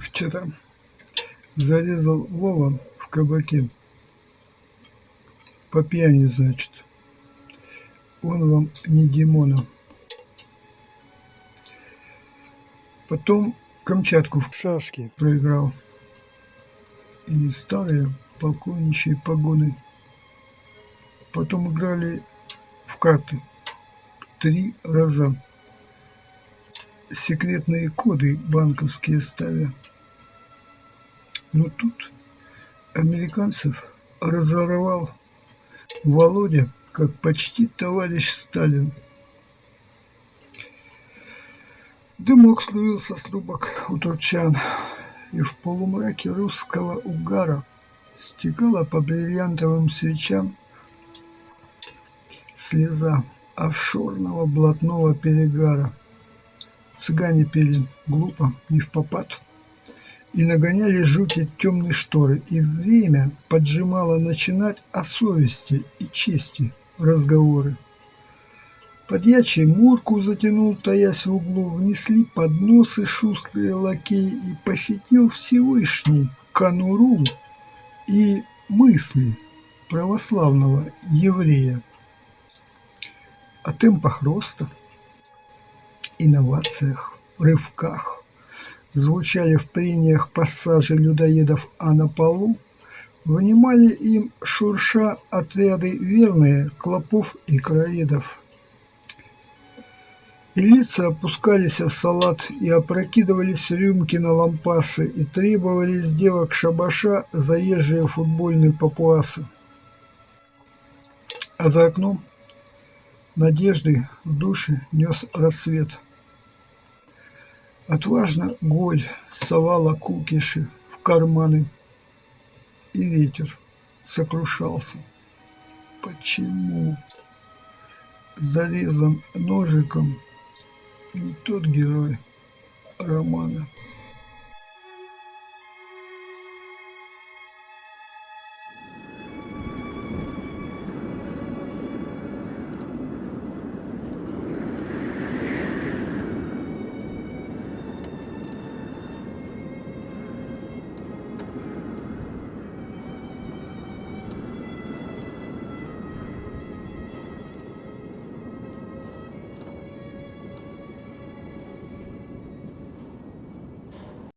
Вчера зарезал Вова в кабаке. По пьяни, значит. Он вам не Димона. Потом Камчатку в шашки проиграл. И старые полковничьи погоны. Потом играли в карты 3 раза. Секретные коды банковские ставя. Но тут американцев разорвал Володя, как почти товарищ Сталин. Дымок слуился с трубок у турчан, и в полумраке русского угара стекала по бриллиантовым свечам слеза офшорного блатного перегара. Цыгане пели глупо, невпопад, и нагоняли жути темные шторы, и время поджимало начинать о совести и чести разговоры. Подьячий Мурку затянул, таясь в углу, внесли подносы шустрые лакеи, и посетил Всевышний конуру и мысли православного еврея о темпах роста, инновациях, рывках. Звучали в прениях пассажи людоедов, а на полу внимали им, шурша, отряды верные клопов и краедов. И лица опускались в салат, и опрокидывались рюмки на лампасы, и требовали с девок шабаша заезжие футбольные папуасы. А за окном надежды в душе нес рассвет. Отважно голь совала кукиши в карманы, и ветер сокрушался. Почему зарезан ножиком не тот герой романа?